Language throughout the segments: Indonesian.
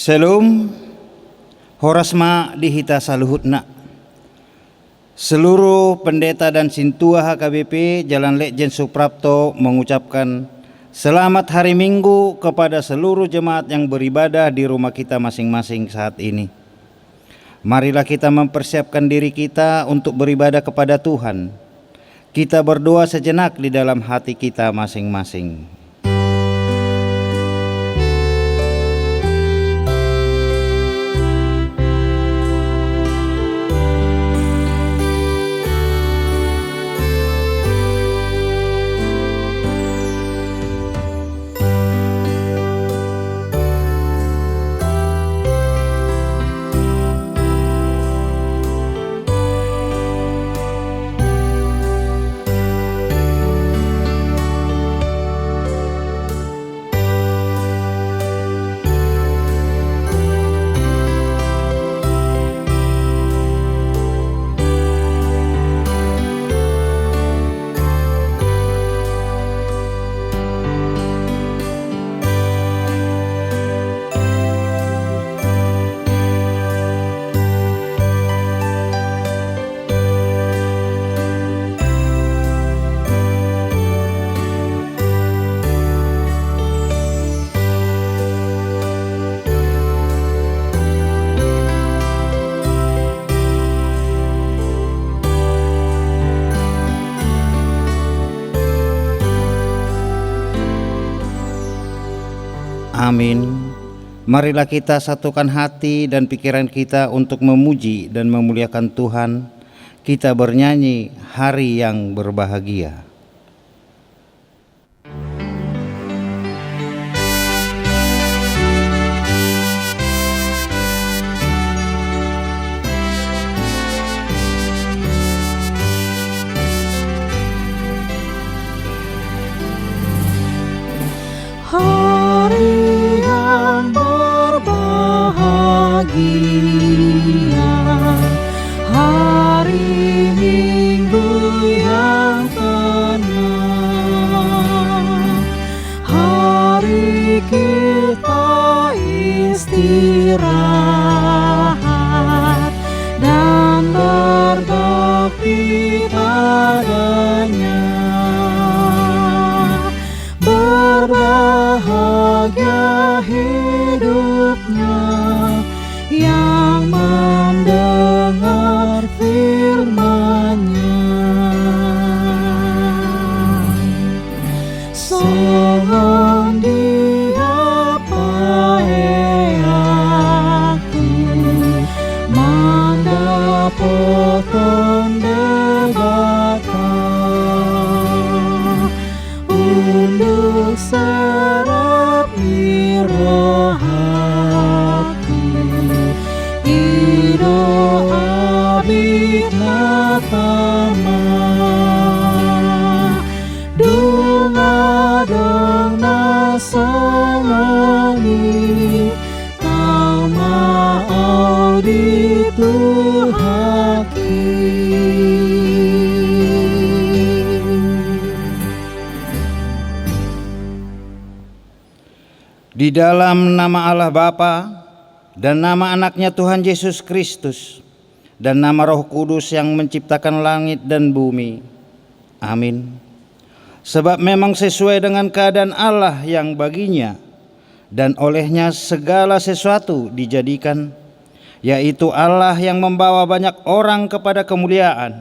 Selum horasma dihita saluhutna. Seluruh pendeta dan sintua HKBP Jalan Lejen Suprapto mengucapkan selamat hari Minggu kepada seluruh jemaat yang beribadah di rumah kita masing-masing saat ini. Marilah kita mempersiapkan diri kita untuk beribadah kepada Tuhan. Kita berdoa sejenak di dalam hati kita masing-masing. Amin. Marilah kita satukan hati dan pikiran kita untuk memuji dan memuliakan Tuhan. Kita bernyanyi hari yang berbahagia. Hari Minggu yang tenang, hari kita istirahat dan berbakti padanya. Berbahagia hidupnya yang mendengar firman-Nya. Songon dia paeaku mandapotong debata unduk serap mirohati ido abid natama dunga dong nasongoni tama audi tuhaki. Di dalam nama Allah Bapa dan nama anaknya Tuhan Yesus Kristus dan nama Roh Kudus yang menciptakan langit dan bumi. Amin. Sebab memang sesuai dengan keadaan Allah yang baginya dan olehnya segala sesuatu dijadikan, yaitu Allah yang membawa banyak orang kepada kemuliaan,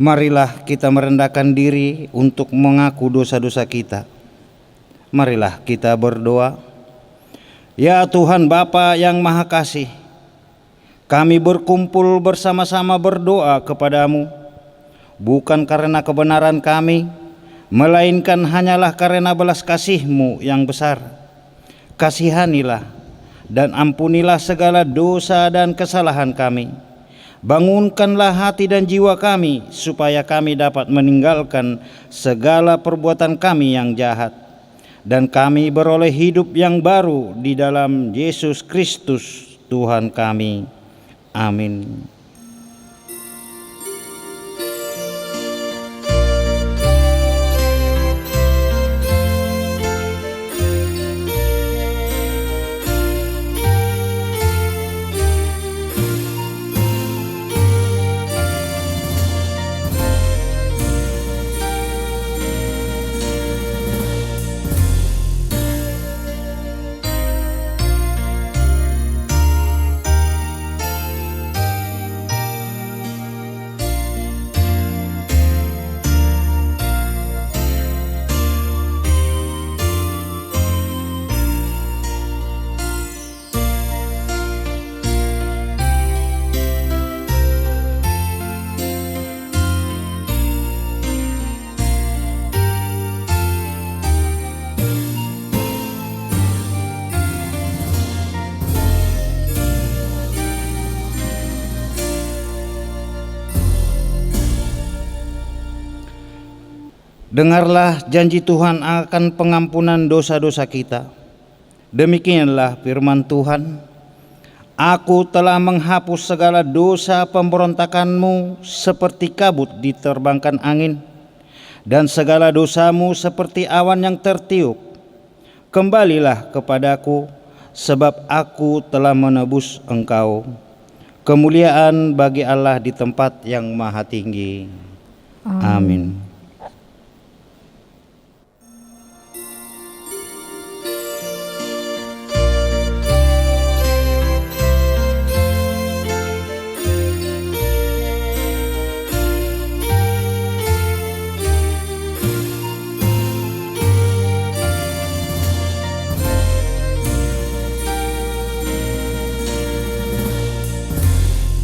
Marilah kita merendahkan diri untuk mengaku dosa-dosa kita. Marilah kita berdoa. Ya Tuhan Bapa yang Maha Kasih, kami berkumpul bersama-sama berdoa kepadamu, bukan karena kebenaran kami, melainkan hanyalah karena belas kasih-Mu yang besar. Kasihanilah dan ampunilah segala dosa dan kesalahan kami. Bangunkanlah hati dan jiwa kami, supaya kami dapat meninggalkan segala perbuatan kami yang jahat, dan kami beroleh hidup yang baru di dalam Yesus Kristus Tuhan kami. Amin. Dengarlah janji Tuhan akan pengampunan dosa-dosa kita. Demikianlah firman Tuhan. Aku telah menghapus segala dosa pemberontakanmu seperti kabut diterbangkan angin, dan segala dosamu seperti awan yang tertiup. Kembalilah kepadaku, sebab aku telah menebus engkau. Kemuliaan bagi Allah di tempat yang maha tinggi. Amin.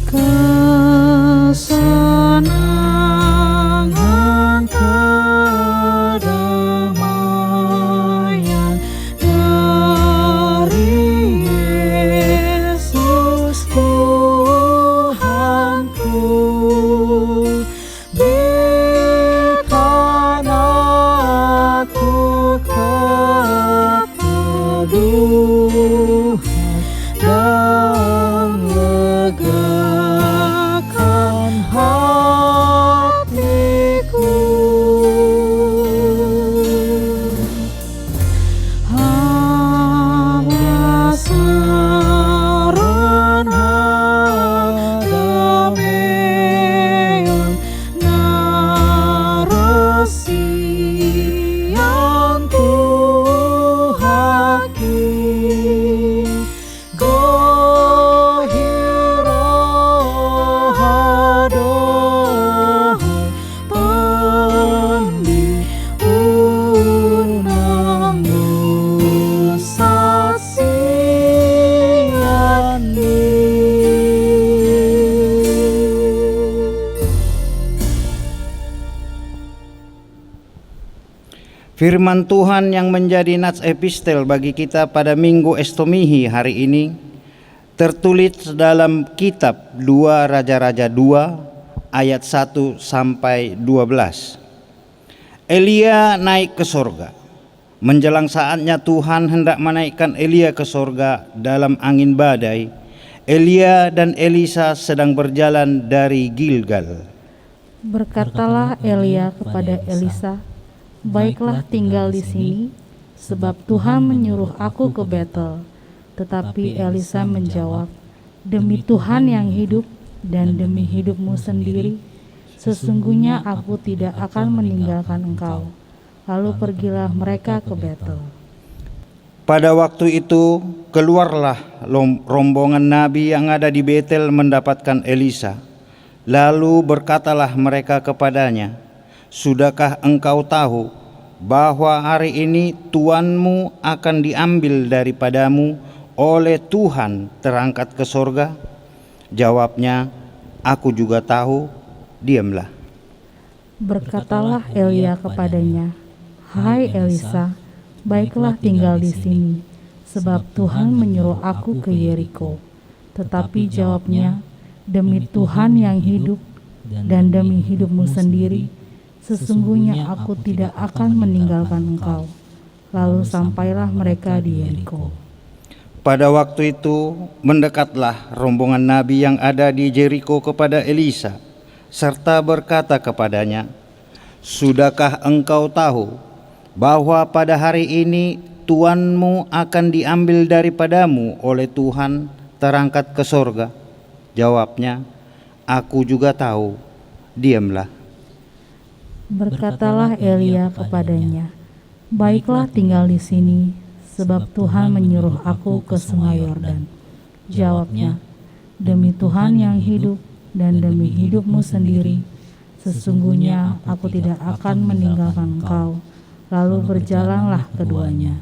Kesenangan, kedamaian dari Yesus Tuhanku, berikan aku keteduhan dan legakan hatiku. Awasaran hadameon narasi yang Tuhaki gohiro hadoh pandi unangmu saksiani. Firman Tuhan yang menjadi nats epistel bagi kita pada Minggu Estomihi hari ini tertulis dalam kitab 2 Raja-Raja 2 ayat 1 sampai 12. Elia naik ke sorga. Menjelang saatnya Tuhan hendak menaikkan Elia ke sorga dalam angin badai, Elia dan Elisa sedang berjalan dari Gilgal. Berkatalah Elia kepada Elisa, "Baiklah tinggal di sini, sebab Tuhan menyuruh aku ke Betel." Tetapi Elisa menjawab, "Demi Tuhan yang hidup dan demi hidupmu sendiri, sesungguhnya aku tidak akan meninggalkan engkau." Lalu pergilah mereka ke Betel. Pada waktu itu keluarlah rombongan nabi yang ada di Betel mendapatkan Elisa. Lalu berkatalah mereka kepadanya, "Sudahkah engkau tahu bahwa hari ini Tuanmu akan diambil daripadamu oleh Tuhan terangkat ke sorga?" Jawabnya, "Aku juga tahu, diamlah." Berkatalah Elia kepadanya, "Hai Elisa, baiklah tinggal di sini, sebab Tuhan menyuruh aku ke Yeriko." Tetapi jawabnya, "Demi Tuhan yang hidup dan demi hidupmu sendiri, sesungguhnya aku tidak akan meninggalkan engkau." Lalu sampailah mereka di Yeriko. Pada waktu itu mendekatlah rombongan nabi yang ada di Jeriko kepada Elisa, serta berkata kepadanya, "Sudahkah engkau tahu bahwa pada hari ini Tuanmu akan diambil daripadamu oleh Tuhan terangkat ke sorga?" Jawabnya, "Aku juga tahu, diamlah." Berkatalah Elia kepadanya, "Baiklah tinggal di sini, sebab Tuhan menyuruh aku ke sungai Yordan." Jawabnya, "Demi Tuhan yang hidup dan demi hidupmu sendiri, sesungguhnya aku tidak akan meninggalkan engkau." Lalu berjalanlah keduanya.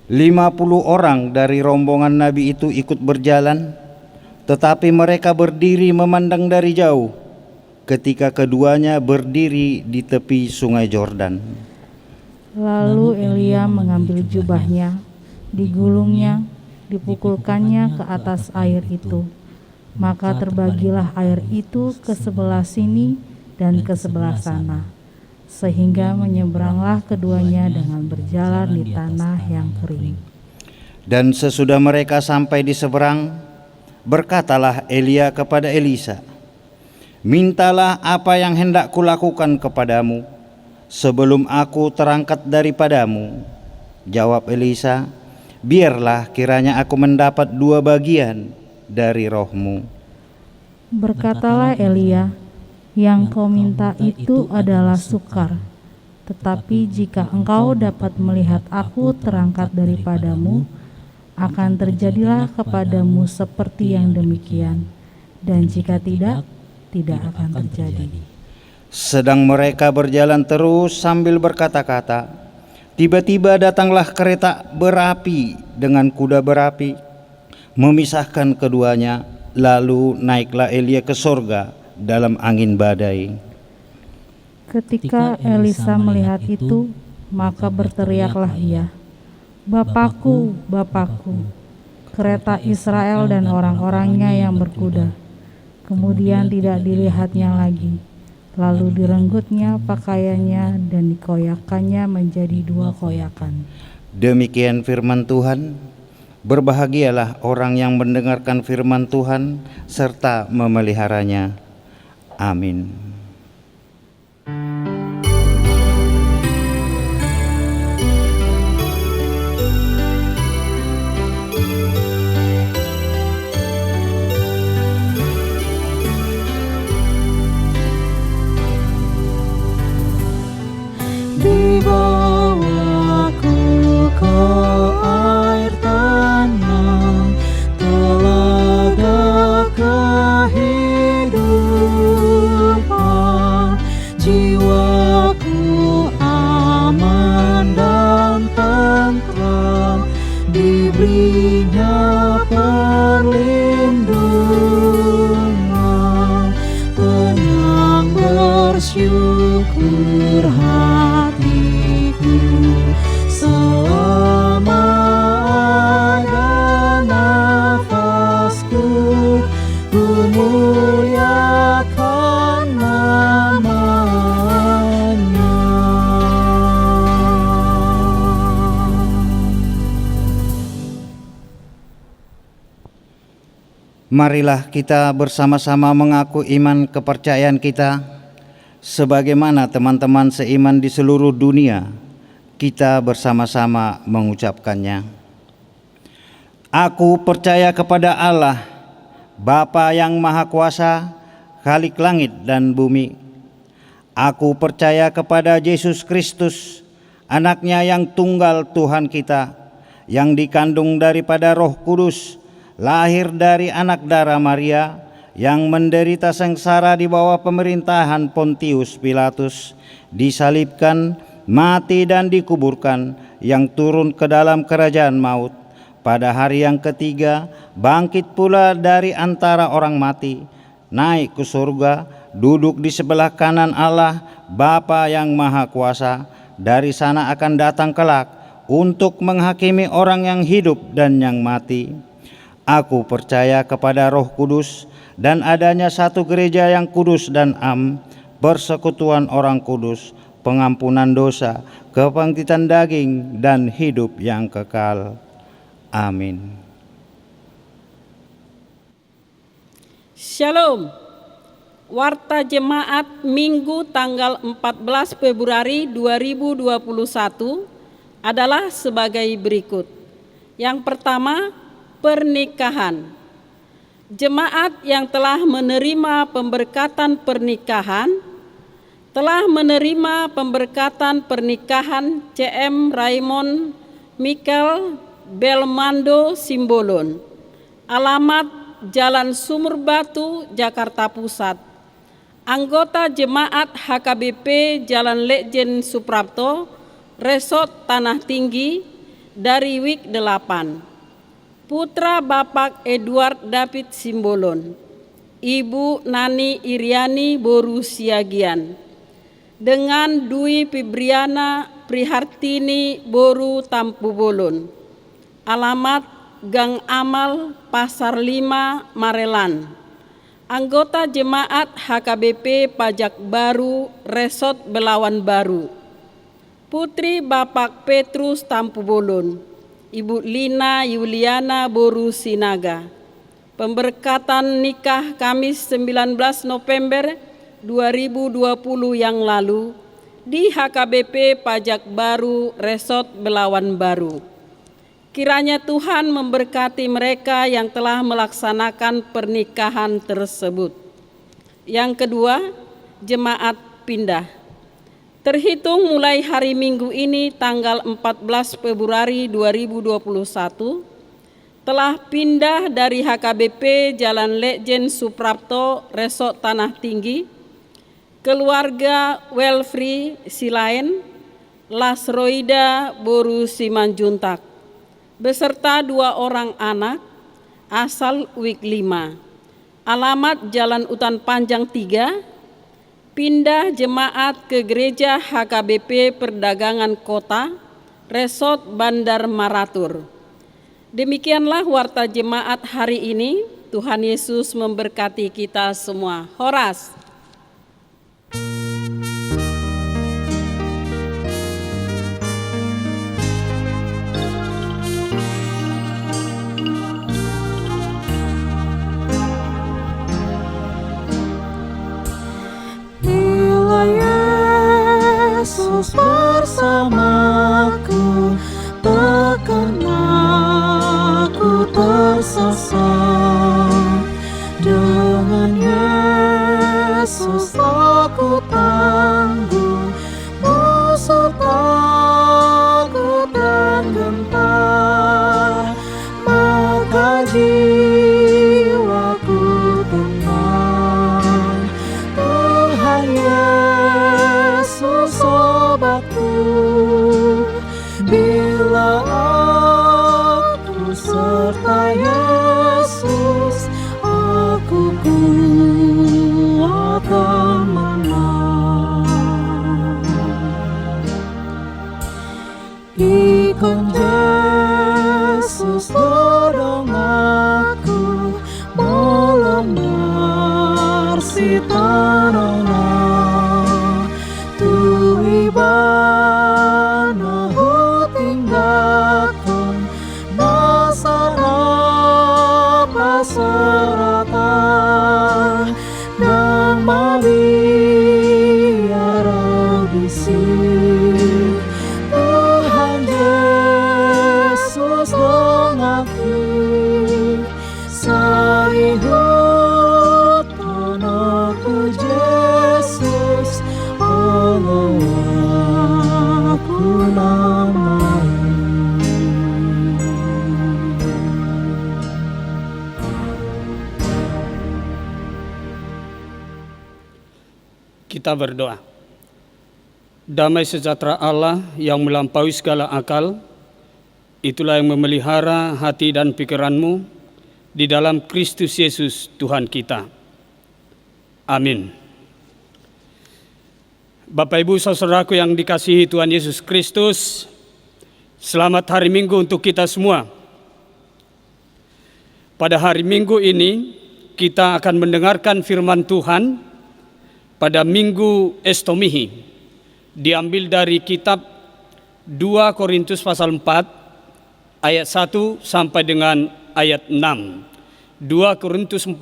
50 orang dari rombongan nabi itu ikut berjalan, tetapi mereka berdiri memandang dari jauh ketika keduanya berdiri di tepi sungai Yordan. Lalu Elia mengambil jubahnya, digulungnya, dipukulkannya ke atas air itu. Maka terbagilah air itu ke sebelah sini dan ke sebelah sana, sehingga menyeberanglah keduanya dengan berjalan di tanah yang kering. Dan sesudah mereka sampai di seberang, berkatalah Elia kepada Elisa, "Mintalah apa yang hendak kulakukan kepadamu sebelum aku terangkat daripadamu." Jawab Elisa, "Biarlah kiranya aku mendapat 2 bagian dari rohmu." Berkatalah Elia, "Yang kau minta itu adalah sukar. Tetapi jika engkau dapat melihat aku terangkat daripadamu, akan terjadilah kepadamu seperti yang demikian. Dan jika tidak, tidak akan terjadi." Sedang mereka berjalan terus sambil berkata-kata, tiba-tiba datanglah kereta berapi dengan kuda berapi, memisahkan keduanya. Lalu naiklah Elia ke sorga dalam angin badai. Ketika Elisa melihat itu, maka berteriaklah ia, "Bapakku, Bapakku, kereta Israel dan orang-orangnya yang berkuda." Kemudian tidak dilihatnya lagi. Lalu direnggutnya pakaiannya dan dikoyakannya menjadi 2 koyakan. Demikian firman Tuhan. Berbahagialah orang yang mendengarkan firman Tuhan serta memeliharanya. Amin. Dibawaku ke air tenang, telaga kehidupan. Jiwaku aman dan tentram, diberinya perlindungan. Tenang bersyukur hatiku, selama ada nafasku, ku muliakan namanya. Marilah kita bersama-sama mengaku iman kepercayaan kita sebagaimana teman-teman seiman di seluruh dunia. Kita bersama-sama mengucapkannya. Aku percaya kepada Allah, Bapa yang Maha Kuasa, Khalik langit dan bumi. Aku percaya kepada Yesus Kristus, Anaknya yang tunggal Tuhan kita, yang dikandung daripada Roh Kudus, lahir dari anak darah Maria, yang menderita sengsara di bawah pemerintahan Pontius Pilatus, disalibkan, mati dan dikuburkan, yang turun ke dalam kerajaan maut. Pada hari yang ketiga, bangkit pula dari antara orang mati, naik ke surga, duduk di sebelah kanan Allah, Bapa yang Maha Kuasa. Dari sana akan datang kelak untuk menghakimi orang yang hidup dan yang mati. Aku percaya kepada Roh Kudus dan adanya satu gereja yang kudus dan am, persekutuan orang kudus, pengampunan dosa, kebangkitan daging, dan hidup yang kekal. Amin. Shalom. Warta Jemaat Minggu tanggal 14 Februari 2021 adalah sebagai berikut. Yang pertama, pernikahan. Jemaat yang telah menerima pemberkatan pernikahan telah menerima pemberkatan pernikahan CM Raymond Michael Belmando Simbolon. Alamat Jalan Sumur Batu, Jakarta Pusat. Anggota Jemaat HKBP Jalan Lejen Suprapto, Resort Tanah Tinggi, dari Wik 8. Putra Bapak Edward David Simbolon, Ibu Nani Iriani Boru Siagian, dengan Dwi Fibriana Prihartini Boru Tampu Bolon. Alamat Gang Amal, Pasar 5, Marelan. Anggota Jemaat HKBP Pajak Baru, Resort Belawan Baru. Putri Bapak Petrus Tampu Bolon, Ibu Lina Yuliana Boru Sinaga. Pemberkatan nikah Kamis 19 November 2020 yang lalu di HKBP Pajak Baru, Resort Belawan Baru. Kiranya Tuhan memberkati mereka yang telah melaksanakan pernikahan tersebut. Yang kedua, jemaat pindah. Terhitung mulai hari Minggu ini tanggal 14 Februari 2021, telah pindah dari HKBP Jalan Lejen Suprapto, Resort Tanah Tinggi, keluarga Welfrey Silain, Lasroida Boru Simanjuntak, beserta 2 orang anak, asal Wik 5. Alamat Jalan Utan Panjang 3, pindah jemaat ke Gereja HKBP Perdagangan Kota, Resort Bandar Maratur. Demikianlah warta jemaat hari ini. Tuhan Yesus memberkati kita semua. Horas. Yesus bersamaku, takkan aku tersesat. Dengan Yesus aku tangguh, musuh takut dan gentar, maka jiwaku tenang. Tuhan Yesus obatku, bila aku serta Yesus, aku kuat dan menang. Ikut Yesus dorong aku, melembar si tanah. Tuhi banahu tinggalkan, nasara paserata, dan maliara bisik. Tuhan Yesus mengakui, sayhut anakku Yesus, Allah aku namamu. Kita berdoa. Damai sejahtera Allah yang melampaui segala akal, itulah yang memelihara hati dan pikiranmu di dalam Kristus Yesus Tuhan kita. Amin. Bapak Ibu saudaraku yang dikasihi Tuhan Yesus Kristus, selamat hari Minggu untuk kita semua. Pada hari Minggu ini kita akan mendengarkan firman Tuhan pada Minggu Estomihi, diambil dari kitab 2 Korintus pasal 4 ayat 1 sampai dengan ayat 6. 2 Korintus 4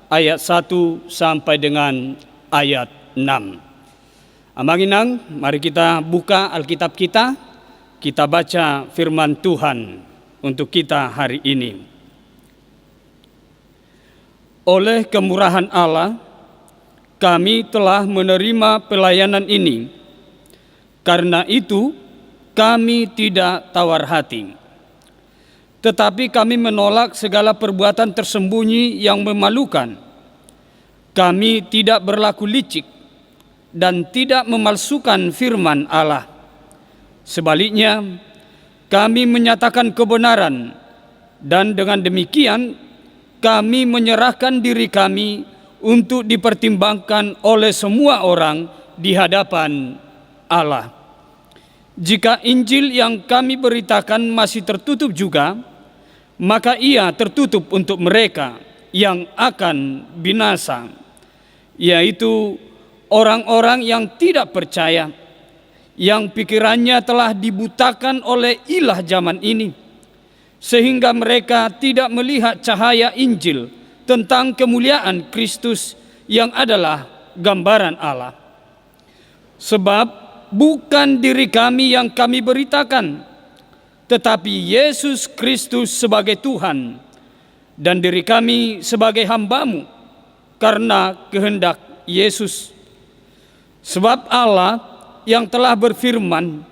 ayat 1 sampai dengan ayat 6. Amanginang, mari kita buka Alkitab kita baca firman Tuhan untuk kita hari ini. Oleh kemurahan Allah, kami telah menerima pelayanan ini. Karena itu, kami tidak tawar hati. Tetapi kami menolak segala perbuatan tersembunyi yang memalukan. Kami tidak berlaku licik dan tidak memalsukan firman Allah. Sebaliknya, kami menyatakan kebenaran, dan dengan demikian kami menyerahkan diri kami untuk dipertimbangkan oleh semua orang di hadapan Allah. Jika Injil yang kami beritakan masih tertutup juga, maka ia tertutup untuk mereka yang akan binasa, yaitu orang-orang yang tidak percaya, yang pikirannya telah dibutakan oleh ilah zaman ini, sehingga mereka tidak melihat cahaya Injil tentang kemuliaan Kristus yang adalah gambaran Allah. Sebab bukan diri kami yang kami beritakan, tetapi Yesus Kristus sebagai Tuhan, dan diri kami sebagai hamba-Mu karena kehendak Yesus. Sebab Allah yang telah berfirman,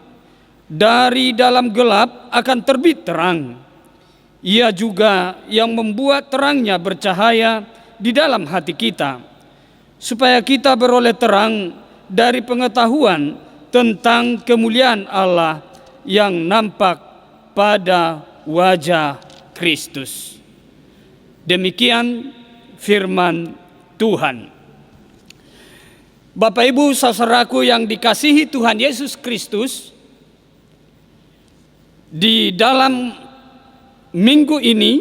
dari dalam gelap akan terbit terang. Ia juga yang membuat terangnya bercahaya di dalam hati kita, supaya kita beroleh terang dari pengetahuan tentang kemuliaan Allah yang nampak pada wajah Kristus. Demikian firman Tuhan. Bapak Ibu saudaraku yang dikasihi Tuhan Yesus Kristus, di dalam minggu ini,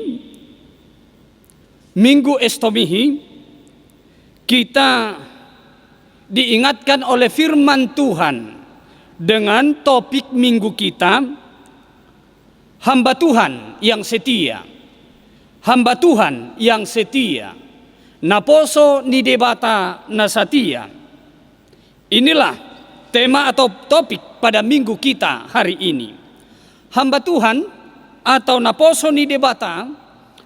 Minggu Estomihi, kita diingatkan oleh firman Tuhan dengan topik minggu kita, hamba Tuhan yang setia. Hamba Tuhan yang setia. Naposo nidebata nasatia. Inilah tema atau topik pada minggu kita hari ini. Hamba Tuhan atau naposo nidebata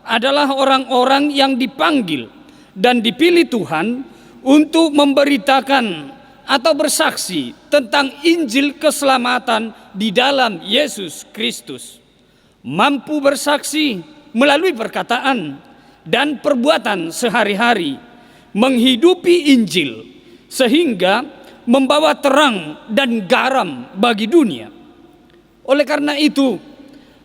adalah orang-orang yang dipanggil dan dipilih Tuhan untuk memberitakan atau bersaksi tentang Injil keselamatan di dalam Yesus Kristus. Mampu bersaksi melalui perkataan dan perbuatan sehari-hari, menghidupi Injil sehingga membawa terang dan garam bagi dunia. Oleh karena itu,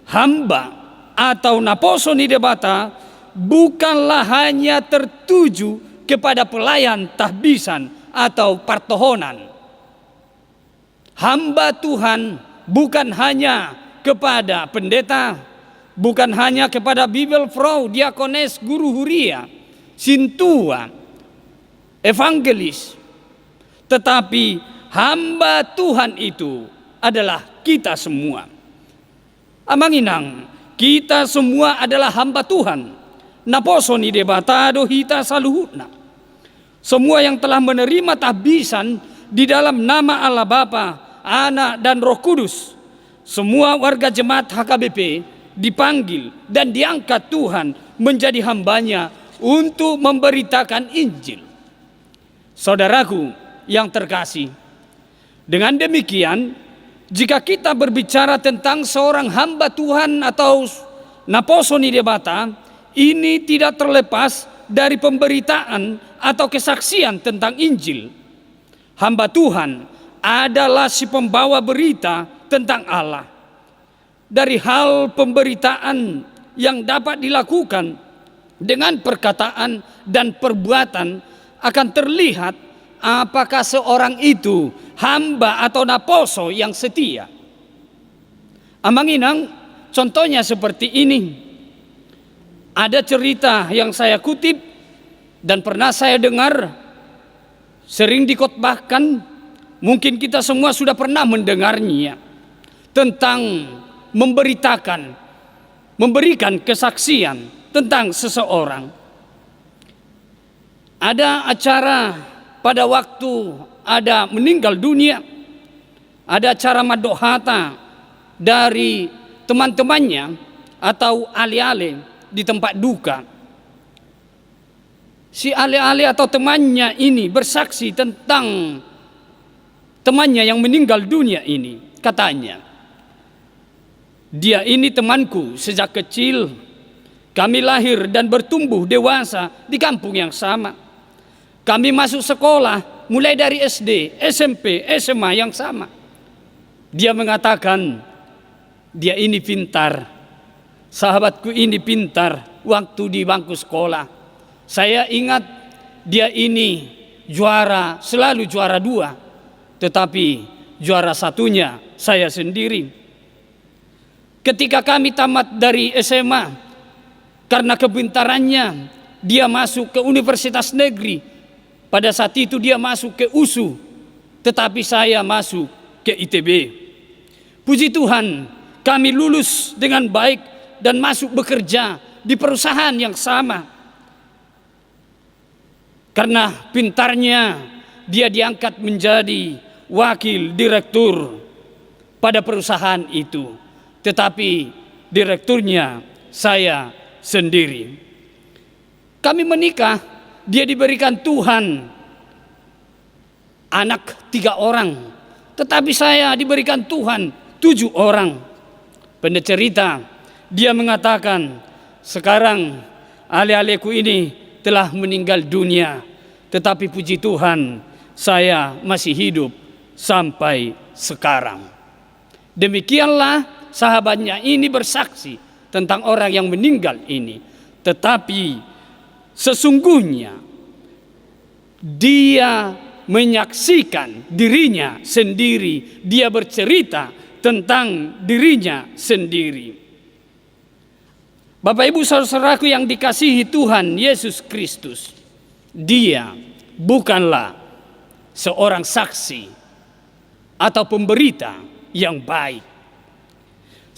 hamba atau naposo nidebata bukanlah hanya tertuju kepada pelayan tahbisan atau partohonan. Hamba Tuhan bukan hanya kepada pendeta, bukan hanya kepada bibelfrau, diakones, guru huria, sintua, evangelis, tetapi hamba Tuhan itu adalah kita semua. Amanginang, kita semua adalah hamba Tuhan. Naposo nidebata dohita saluhutna. Semua yang telah menerima tahbisan di dalam nama Allah Bapa, Anak dan Roh Kudus, semua warga jemaat HKBP dipanggil dan diangkat Tuhan menjadi hambanya untuk memberitakan Injil. Saudaraku yang terkasih, dengan demikian, jika kita berbicara tentang seorang hamba Tuhan atau naposo nidebata, ini tidak terlepas dari pemberitaan atau kesaksian tentang Injil. Hamba Tuhan adalah si pembawa berita tentang Allah. Dari hal pemberitaan yang dapat dilakukan dengan perkataan dan perbuatan akan terlihat apakah seorang itu hamba atau naposo yang setia. Amang inang, contohnya seperti ini. Ada cerita yang saya kutip dan pernah saya dengar, sering dikotbahkan, mungkin kita semua sudah pernah mendengarnya, tentang memberikan kesaksian tentang seseorang. Ada acara pada waktu ada meninggal dunia, ada acara madohata dari teman-temannya atau ale-ale di tempat duka. Si ale-ale atau temannya ini bersaksi tentang temannya yang meninggal dunia ini. Katanya, dia ini temanku sejak kecil. Kami lahir dan bertumbuh dewasa di kampung yang sama. Kami masuk sekolah mulai dari SD, SMP, SMA yang sama. Dia mengatakan, dia ini pintar. Sahabatku ini pintar waktu di bangku sekolah. Saya ingat dia ini juara, selalu juara 2. Tetapi juara satunya saya sendiri. Ketika kami tamat dari SMA, karena kepintarannya, dia masuk ke universitas negeri. Pada saat itu dia masuk ke USU, tetapi saya masuk ke ITB. Puji Tuhan, kami lulus dengan baik dan masuk bekerja di perusahaan yang sama. Karena pintarnya, dia diangkat menjadi wakil direktur pada perusahaan itu. Tetapi direkturnya saya sendiri. Kami menikah, dia diberikan Tuhan anak 3 orang, tetapi saya diberikan Tuhan 7 orang. Pencerita, dia mengatakan, sekarang ale-aleku ini telah meninggal dunia, tetapi puji Tuhan saya masih hidup sampai sekarang. Demikianlah sahabatnya ini bersaksi tentang orang yang meninggal ini. Tetapi sesungguhnya dia menyaksikan dirinya sendiri. Dia bercerita tentang dirinya sendiri. Bapak Ibu saudaraku yang dikasihi Tuhan Yesus Kristus, dia bukanlah seorang saksi atau pemberita yang baik.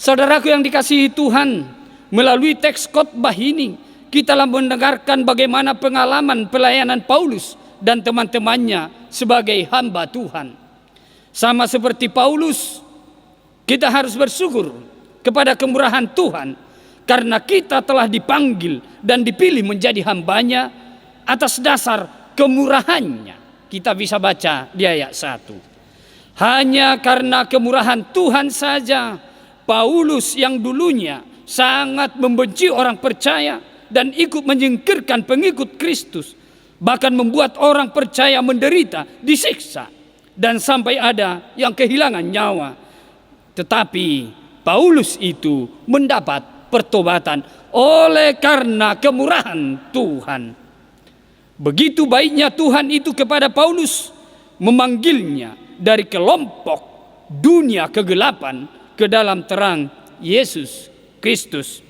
Saudaraku yang dikasihi Tuhan, melalui teks khotbah ini kita telah mendengarkan bagaimana pengalaman pelayanan Paulus dan teman-temannya sebagai hamba Tuhan. Sama seperti Paulus, kita harus bersyukur kepada kemurahan Tuhan karena kita telah dipanggil dan dipilih menjadi hambanya atas dasar kemurahannya. Kita bisa baca di ayat 1. Hanya karena kemurahan Tuhan saja, Paulus yang dulunya sangat membenci orang percaya dan ikut menyingkirkan pengikut Kristus, bahkan membuat orang percaya menderita, disiksa, dan sampai ada yang kehilangan nyawa. Tetapi Paulus itu mendapat pertobatan oleh karena kemurahan Tuhan. Begitu baiknya Tuhan itu kepada Paulus, memanggilnya dari kelompok dunia kegelapan ke dalam terang Yesus Kristus.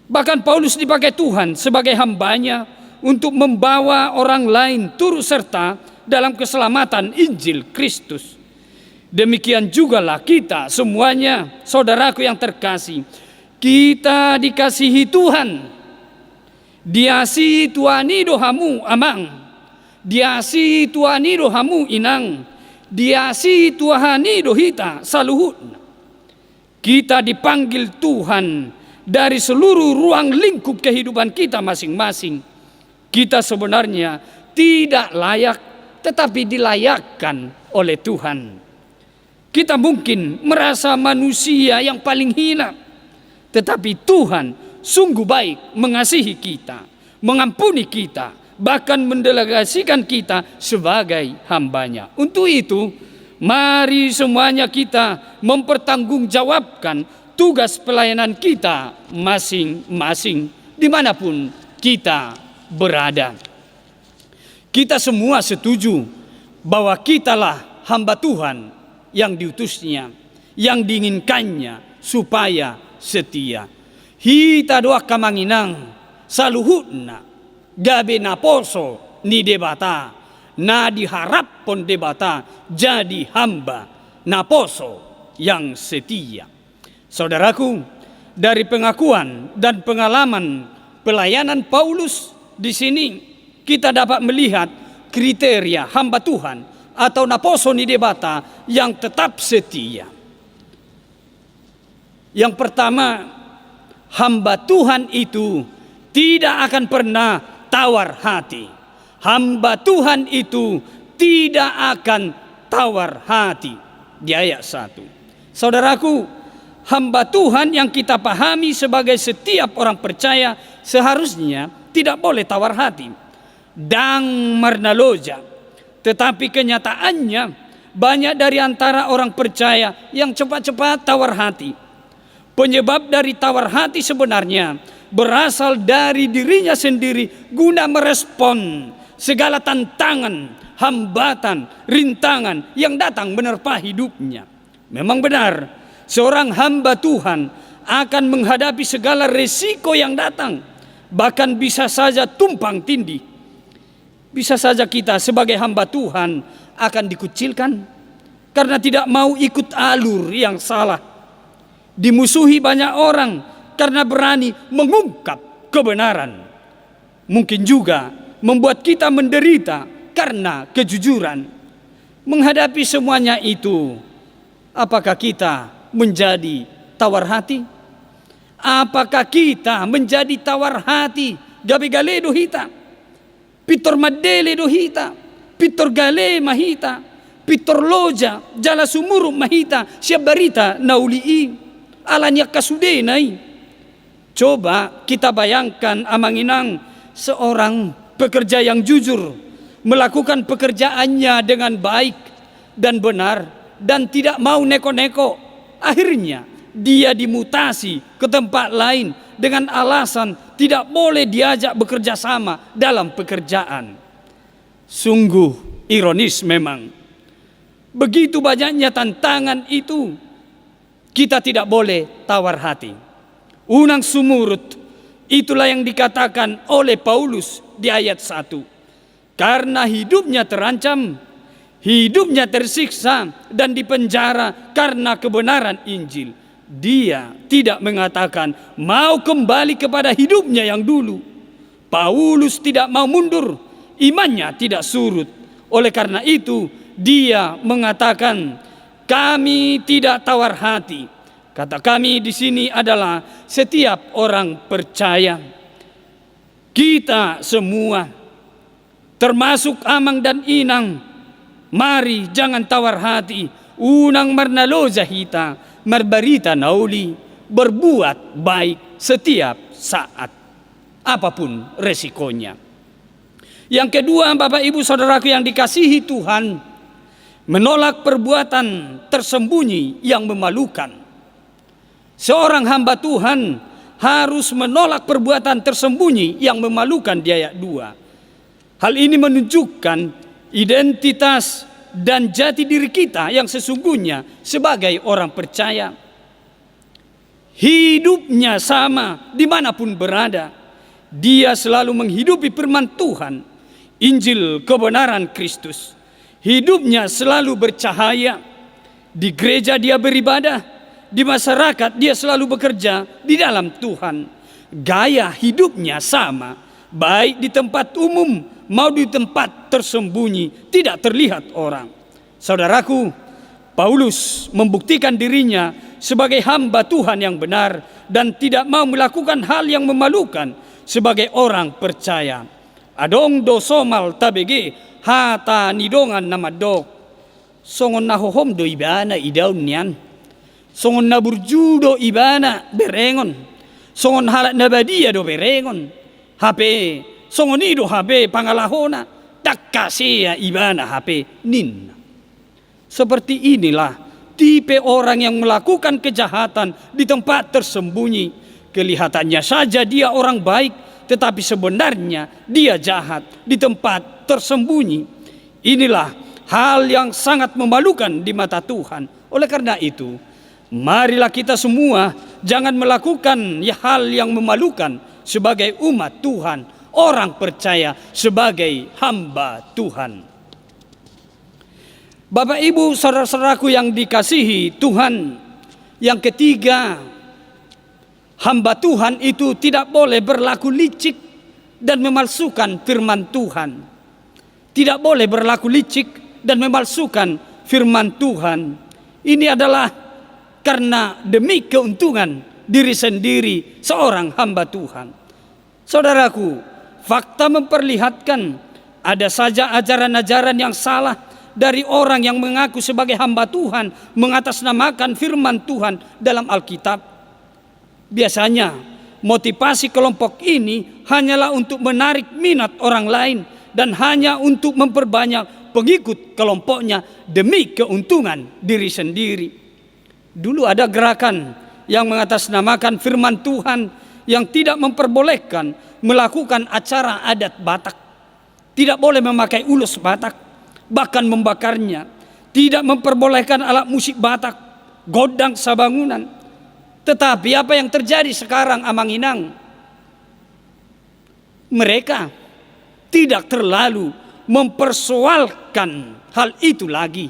Bahkan Paulus dipakai Tuhan sebagai hambanya untuk membawa orang lain turut serta dalam keselamatan Injil Kristus. Demikian jugalah kita semuanya, saudaraku yang terkasih. Kita dikasihi Tuhan. Diasihi Tuani dohamu amang. Diasihi Tuani dohamu inang. Diasihi Tuahani dohita saluhut. Kita dipanggil Tuhan dari seluruh ruang lingkup kehidupan kita masing-masing. Kita sebenarnya tidak layak, tetapi dilayakkan oleh Tuhan. Kita mungkin merasa manusia yang paling hina, tetapi Tuhan sungguh baik mengasihi kita, mengampuni kita, bahkan mendelegasikan kita sebagai hambanya. Untuk itu, mari semuanya kita mempertanggungjawabkan tugas pelayanan kita masing-masing dimanapun kita berada. Kita semua setuju bahwa kitalah hamba Tuhan yang diutusnya, yang diinginkannya supaya setia. Hita doa kamanginang saluhutna gabe naposo ni debata na diharap pon debata jadi hamba naposo yang setia. Saudaraku, dari pengakuan dan pengalaman pelayanan Paulus di sini kita dapat melihat kriteria hamba Tuhan atau naposo ni debata yang tetap setia. Yang pertama, hamba Tuhan itu tidak akan pernah tawar hati. Hamba Tuhan itu tidak akan tawar hati. Di ayat 1. Saudaraku, hamba Tuhan yang kita pahami sebagai setiap orang percaya seharusnya tidak boleh tawar hati. Dang marnaloja. Tetapi kenyataannya banyak dari antara orang percaya yang cepat-cepat tawar hati. Penyebab dari tawar hati sebenarnya berasal dari dirinya sendiri guna merespon segala tantangan, hambatan, rintangan yang datang menerpa hidupnya. Memang benar, seorang hamba Tuhan akan menghadapi segala resiko yang datang, bahkan bisa saja tumpang tindih. Bisa saja kita sebagai hamba Tuhan akan dikucilkan karena tidak mau ikut alur yang salah. Dimusuhi banyak orang karena berani mengungkap kebenaran. Mungkin juga membuat kita menderita karena kejujuran. Menghadapi semuanya itu, apakah kita menjadi tawar hati? Apakah kita menjadi tawar hati? Gabe-gale dohita, pitor madele dohita, pitor gale mahita, pitor loja, jala sumuru mahita, siap barita naulii. Alanya kasudenai. Coba kita bayangkan amanginang seorang pekerja yang jujur melakukan pekerjaannya dengan baik dan benar dan tidak mau neko-neko. Akhirnya dia dimutasi ke tempat lain dengan alasan tidak boleh diajak bekerja sama dalam pekerjaan. Sungguh ironis memang. Begitu banyaknya tantangan itu, kita tidak boleh tawar hati. Unang sumurut, itulah yang dikatakan oleh Paulus di ayat 1. Karena hidupnya terancam, hidupnya tersiksa dan dipenjara karena kebenaran Injil. Dia tidak mengatakan mau kembali kepada hidupnya yang dulu. Paulus tidak mau mundur, imannya tidak surut. Oleh karena itu, dia mengatakan, kami tidak tawar hati. Kata kami di sini adalah setiap orang percaya. Kita semua, termasuk Amang dan Inang, mari jangan tawar hati. Unang marnaloza hita, marbarita nauli, berbuat baik setiap saat, apapun resikonya. Yang kedua, Bapak Ibu Saudaraku yang dikasihi Tuhan, menolak perbuatan tersembunyi yang memalukan. Seorang hamba Tuhan harus menolak perbuatan tersembunyi yang memalukan di ayat 2. Hal ini menunjukkan identitas dan jati diri kita yang sesungguhnya sebagai orang percaya. Hidupnya sama dimanapun berada. Dia selalu menghidupi firman Tuhan, Injil kebenaran Kristus. Hidupnya selalu bercahaya. Di gereja dia beribadah, di masyarakat dia selalu bekerja di dalam Tuhan. Gaya hidupnya sama, baik di tempat umum mau di tempat tersembunyi, tidak terlihat orang. Saudaraku, Paulus membuktikan dirinya sebagai hamba Tuhan yang benar dan tidak mau melakukan hal yang memalukan sebagai orang percaya. Adong dosomal tabege hata nidongan namadok. Songon nahohom do ibana idaun nian. Songon naburjudo ibana berengon. Songon halat nabadia do berengon. Hape songonido habe pangalahona, tak kasih ibana HP ninna. Seperti inilah tipe orang yang melakukan kejahatan di tempat tersembunyi. Kelihatannya saja dia orang baik, tetapi sebenarnya dia jahat di tempat tersembunyi. Inilah hal yang sangat memalukan di mata Tuhan. Oleh karena itu, marilah kita semua jangan melakukan hal yang memalukan sebagai umat Tuhan, orang percaya, sebagai hamba Tuhan. Bapak Ibu saudara-saudaraku yang dikasihi Tuhan, yang ketiga, hamba Tuhan itu tidak boleh berlaku licik dan memalsukan firman Tuhan. Tidak boleh berlaku licik dan memalsukan firman Tuhan. Ini adalah karena demi keuntungan diri sendiri seorang hamba Tuhan. Saudaraku, fakta memperlihatkan ada saja ajaran-ajaran yang salah dari orang yang mengaku sebagai hamba Tuhan, mengatasnamakan firman Tuhan dalam Alkitab. Biasanya motivasi kelompok ini hanyalah untuk menarik minat orang lain dan hanya untuk memperbanyak pengikut kelompoknya demi keuntungan diri sendiri. Dulu ada gerakan yang mengatasnamakan firman Tuhan yang tidak memperbolehkan melakukan acara adat Batak. Tidak boleh memakai ulus Batak, bahkan membakarnya. Tidak memperbolehkan alat musik Batak, godang sabangunan. Tetapi apa yang terjadi sekarang Amanginang? Mereka tidak terlalu mempersoalkan hal itu lagi.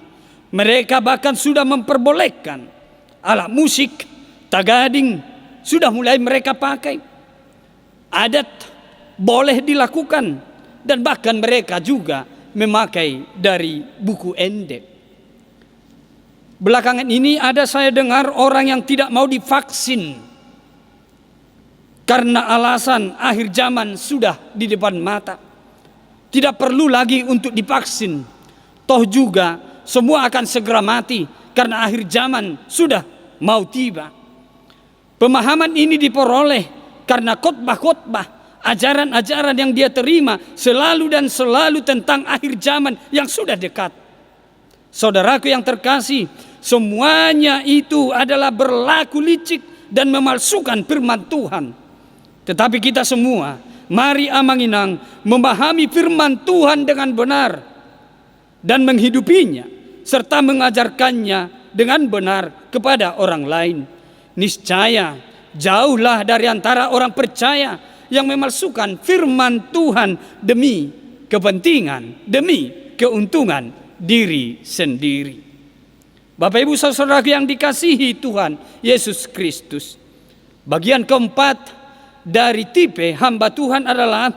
Mereka bahkan sudah memperbolehkan alat musik, tagading, sudah mulai mereka pakai. Adat boleh dilakukan dan bahkan mereka juga memakai dari buku endek. Belakangan ini ada saya dengar orang yang tidak mau divaksin karena alasan akhir zaman sudah di depan mata. Tidak perlu lagi untuk divaksin. Toh juga semua akan segera mati karena akhir zaman sudah mau tiba. Pemahaman ini diperoleh karena khotbah-khotbah, ajaran-ajaran yang dia terima selalu dan selalu tentang akhir zaman yang sudah dekat. Saudaraku yang terkasih, semuanya itu adalah berlaku licik dan memalsukan firman Tuhan. Tetapi kita semua, mari Amanginang memahami firman Tuhan dengan benar dan menghidupinya serta mengajarkannya dengan benar kepada orang lain. Niscaya jauhlah dari antara orang percaya yang memalsukan firman Tuhan demi kepentingan, demi keuntungan diri sendiri. Bapak Ibu saudara yang dikasihi Tuhan Yesus Kristus, bagian keempat dari tipe hamba Tuhan adalah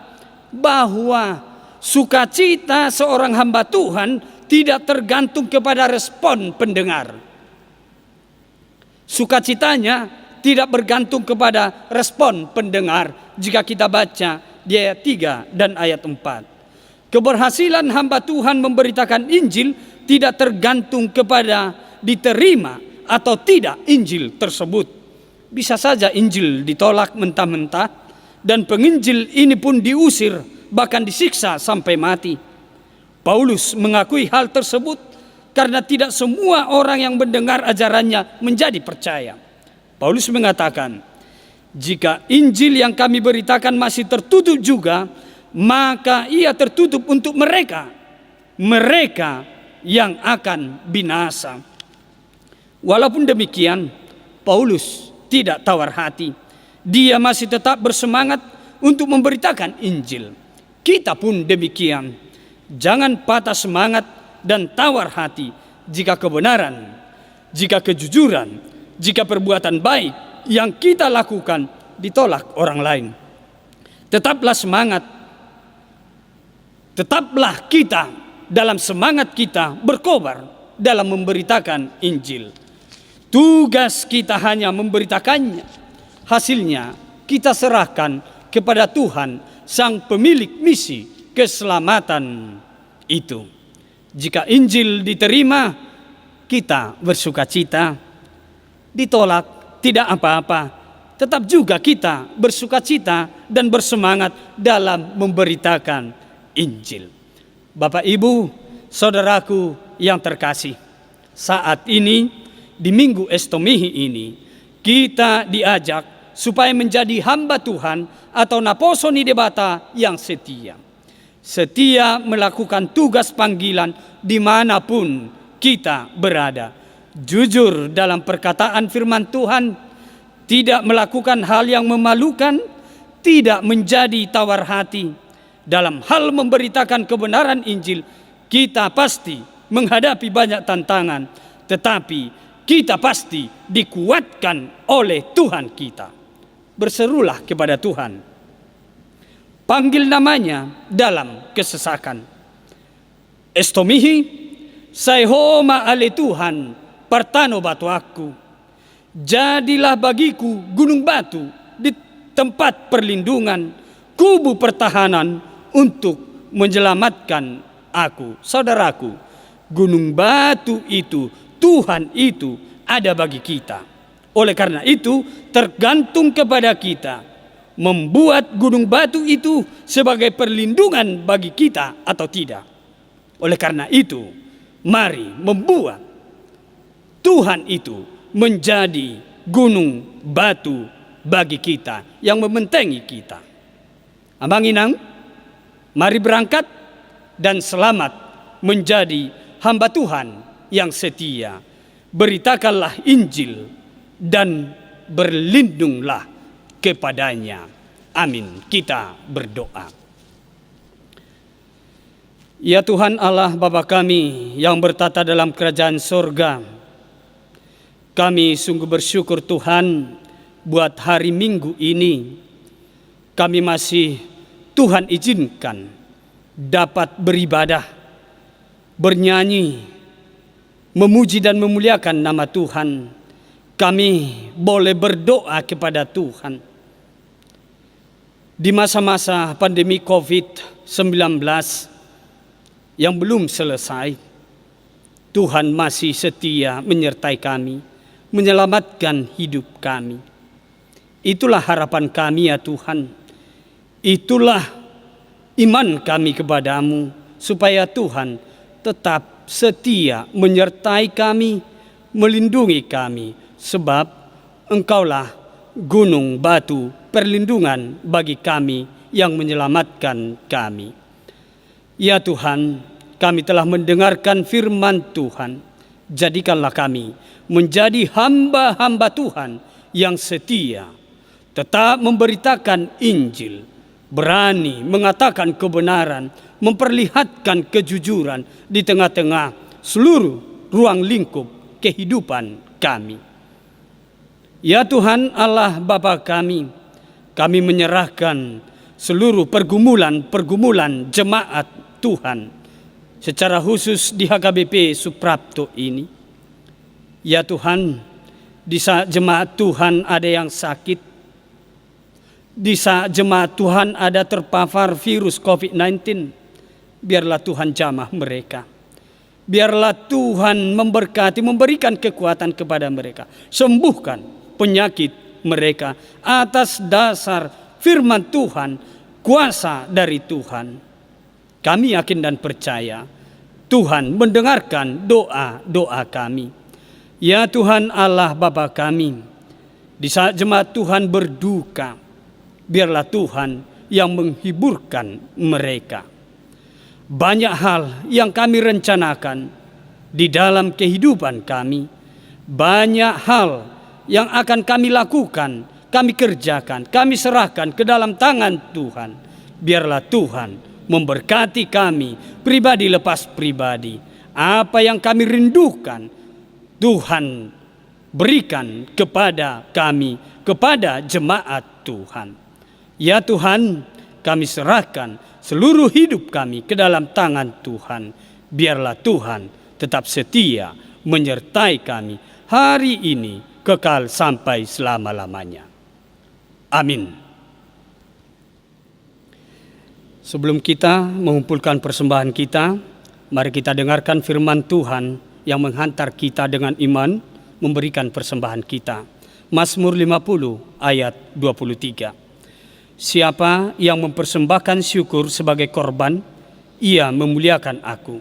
bahwa sukacita seorang hamba Tuhan tidak tergantung kepada respon pendengar. Sukacitanya tidak bergantung kepada respon pendengar jika kita baca di ayat 3 dan ayat 4. Keberhasilan hamba Tuhan memberitakan Injil tidak tergantung kepada diterima atau tidak Injil tersebut. Bisa saja Injil ditolak mentah-mentah dan penginjil ini pun diusir, bahkan disiksa sampai mati. Paulus mengakui hal tersebut karena tidak semua orang yang mendengar ajarannya menjadi percaya. Paulus mengatakan, jika Injil yang kami beritakan masih tertutup juga, maka ia tertutup untuk mereka yang akan binasa. Walaupun demikian, Paulus tidak tawar hati. Dia masih tetap bersemangat untuk memberitakan Injil. Kita pun demikian. Jangan patah semangat dan tawar hati jika kebenaran, jika kejujuran, jika perbuatan baik yang kita lakukan ditolak orang lain. Tetaplah semangat. Tetaplah kita dalam semangat kita berkobar dalam memberitakan Injil. Tugas kita hanya memberitakannya. Hasilnya kita serahkan kepada Tuhan, sang pemilik misi keselamatan itu. Jika Injil diterima, kita bersukacita. Ditolak, tidak apa-apa. tetap juga kita bersukacita dan bersemangat dalam memberitakan Injil. Bapak, Ibu, saudaraku yang terkasih, saat ini di Minggu Estomihi ini kita diajak supaya menjadi hamba Tuhan atau naposoni debata yang setia. Setia melakukan tugas panggilan dimanapun kita berada. Jujur dalam perkataan firman Tuhan, tidak melakukan hal yang memalukan, tidak menjadi tawar hati. Dalam hal memberitakan kebenaran Injil, kita pasti menghadapi banyak tantangan, tetapi kita pasti dikuatkan oleh Tuhan kita. Berserulah kepada Tuhan, panggil namanya dalam kesesakan. Estomihi, saihoma ale Tuhan, partano batu aku. Jadilah bagiku gunung batu di tempat perlindungan, kubu pertahanan untuk menyelamatkan aku. Saudaraku, gunung batu itu, Tuhan itu ada bagi kita. Oleh karena itu, tergantung kepada kita membuat gunung batu itu sebagai perlindungan bagi kita atau tidak. Oleh karena itu, mari membuat Tuhan itu menjadi gunung batu bagi kita yang membentengi kita. Abang Inang, mari berangkat dan selamat menjadi hamba Tuhan yang setia. Beritakanlah Injil dan berlindunglah kepadanya. Amin. Kita berdoa. Ya Tuhan Allah Bapa kami yang bertata dalam kerajaan sorga, kami sungguh bersyukur Tuhan buat hari Minggu ini. Kami masih Tuhan izinkan dapat beribadah, bernyanyi, memuji dan memuliakan nama Tuhan. Kami boleh berdoa kepada Tuhan. Di masa-masa pandemi COVID-19 yang belum selesai, Tuhan masih setia menyertai kami, menyelamatkan hidup kami. Itulah harapan kami ya Tuhan. Itulah iman kami kepadamu, supaya Tuhan tetap setia menyertai kami, melindungi kami, sebab Engkaulah gunung batu perlindungan bagi kami yang menyelamatkan kami. Ya Tuhan, kami telah mendengarkan firman Tuhan. Jadikanlah kami menjadi hamba-hamba Tuhan yang setia, tetap memberitakan Injil, berani mengatakan kebenaran, memperlihatkan kejujuran di tengah-tengah seluruh ruang lingkup kehidupan kami. Ya Tuhan Allah Bapa kami menyerahkan seluruh pergumulan jemaat Tuhan, secara khusus di HKBP Suprapto ini. Ya Tuhan, di saat jemaat Tuhan ada yang sakit, di saat jemaat Tuhan ada terpapar virus COVID-19, biarlah Tuhan jamah mereka. Biarlah Tuhan memberkati, memberikan kekuatan kepada mereka. Sembuhkan penyakit mereka atas dasar firman Tuhan, kuasa dari Tuhan. Kami yakin dan percaya Tuhan mendengarkan doa-doa kami. Ya Tuhan Allah Bapa kami, di saat jemaat Tuhan berduka, biarlah Tuhan yang menghiburkan mereka. Banyak hal yang kami rencanakan di dalam kehidupan kami. Banyak hal yang akan kami lakukan, kami kerjakan, kami serahkan ke dalam tangan Tuhan. Biarlah Tuhan memberkati kami, pribadi lepas pribadi. Apa yang kami rindukan, Tuhan berikan kepada kami, kepada jemaat Tuhan. Ya Tuhan, kami serahkan seluruh hidup kami ke dalam tangan Tuhan. Biarlah Tuhan tetap setia menyertai kami hari ini, kekal sampai selama-lamanya. Amin. Sebelum kita mengumpulkan persembahan kita, mari kita dengarkan firman Tuhan yang menghantar kita dengan iman memberikan persembahan kita. Mazmur 50 ayat 23. Siapa yang mempersembahkan syukur sebagai korban, ia memuliakan aku.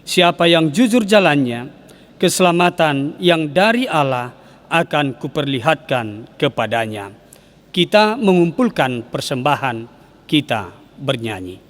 Siapa yang jujur jalannya, keselamatan yang dari Allah akan kuperlihatkan kepadanya. Kita mengumpulkan persembahan, kita bernyanyi.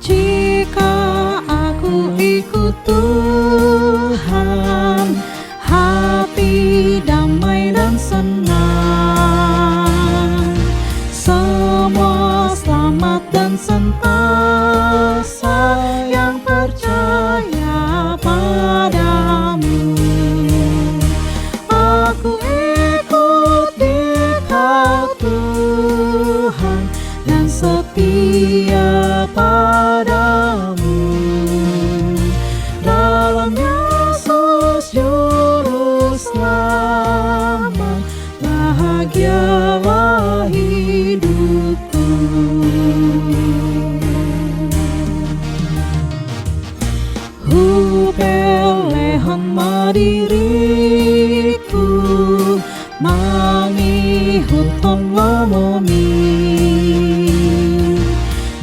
Jika aku ikut Tuhan, hati damai dan senang, semua selamat dan sentosa yang percaya padamu. Aku ikut dekat Tuhan dan setia padamu. Dalam Yesus Juru Selamat, bahagialah hidupku. Hupelehon madiriku, mangihut lomomi.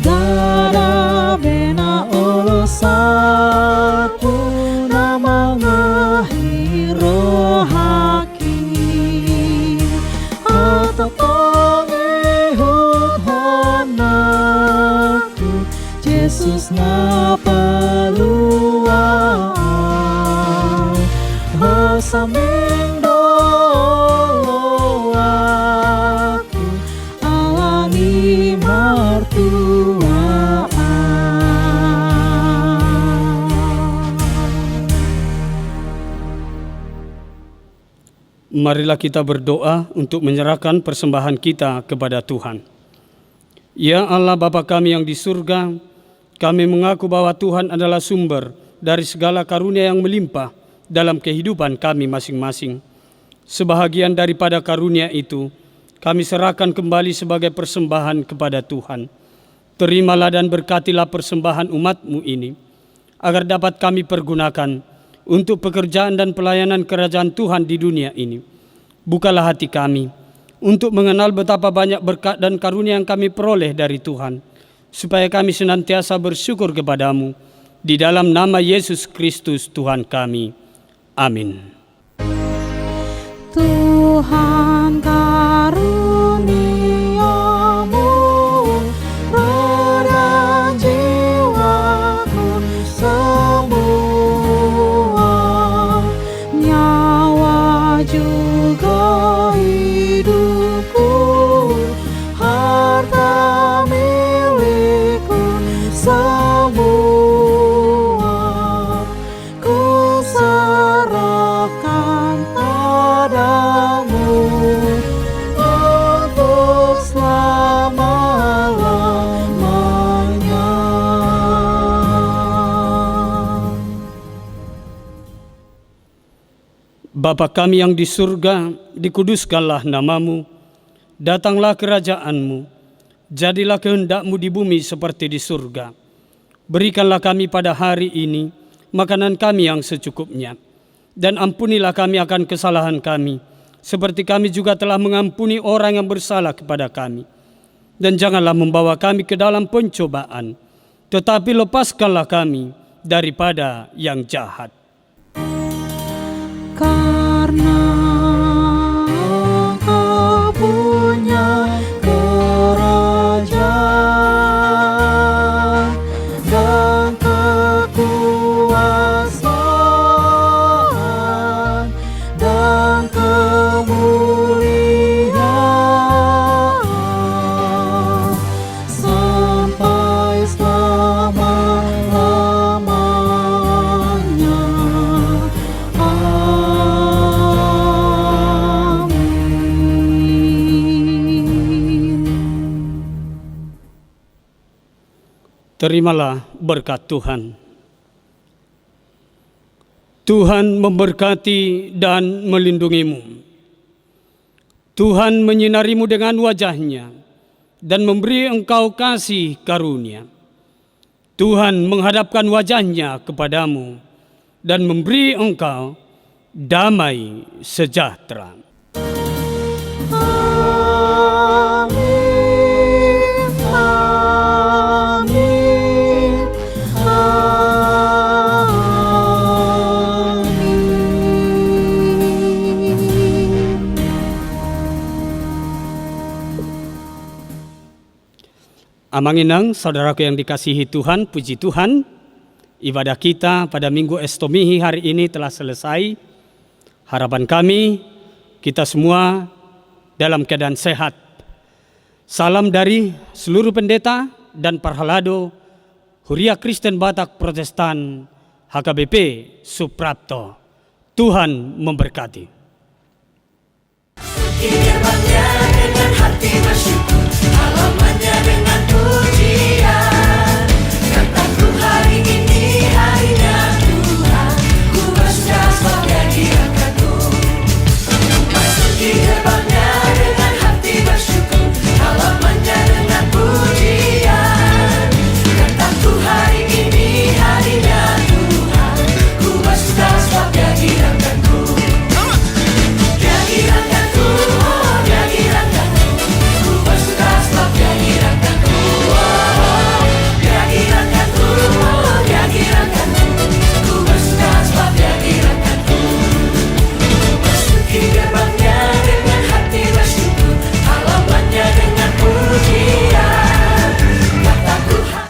Dada bena olosaku, nama ngahiro haki. Atotongihut hanaku, Yesus napaluan. Hosaming dolo aku, alani martuaan. Marilah kita berdoa untuk menyerahkan persembahan kita kepada Tuhan. Ya Allah Bapa kami yang di surga, kami mengaku bahwa Tuhan adalah sumber dari segala karunia yang melimpah dalam kehidupan kami masing-masing. Sebahagian daripada karunia itu, kami serahkan kembali sebagai persembahan kepada Tuhan. Terimalah dan berkatilah persembahan umat-Mu ini, agar dapat kami pergunakan untuk pekerjaan dan pelayanan kerajaan Tuhan di dunia ini. Bukalah hati kami untuk mengenal betapa banyak berkat dan karunia yang kami peroleh dari Tuhan, supaya kami senantiasa bersyukur kepadamu. Di dalam nama Yesus Kristus Tuhan kami. Amin. Tuhan karuniamu, roh dan jiwaku semua, nyawa juga hidupku, harta milikku semua, ku serahkan padamu untuk selama-lamanya. Bapa kami yang di surga, dikuduskanlah namamu, datanglah kerajaanmu, jadilah kehendak-Mu di bumi seperti di surga. Berikanlah kami pada hari ini makanan kami yang secukupnya, dan ampunilah kami akan kesalahan kami, seperti kami juga telah mengampuni orang yang bersalah kepada kami. Dan janganlah membawa kami ke dalam pencobaan, tetapi lepaskanlah kami daripada yang jahat. Karena Engkau punya kerajaan dan kekuasaan dan kemuliaan sampai selama-lamanya. Amin. Terimalah berkat Tuhan. Tuhan memberkati dan melindungimu. Tuhan menyinarimu dengan wajah-Nya dan memberi engkau kasih karunia. Tuhan menghadapkan wajah-Nya kepadamu dan memberi engkau damai sejahtera. Amanginang, saudaraku yang dikasihi Tuhan, puji Tuhan, ibadah kita pada Minggu Estomihi hari ini telah selesai. Harapan kami, kita semua dalam keadaan sehat. Salam dari seluruh pendeta dan parhalado Huria Kristen Batak Protestan HKBP Suprapto. Tuhan memberkati. Dengan hati bersyukur.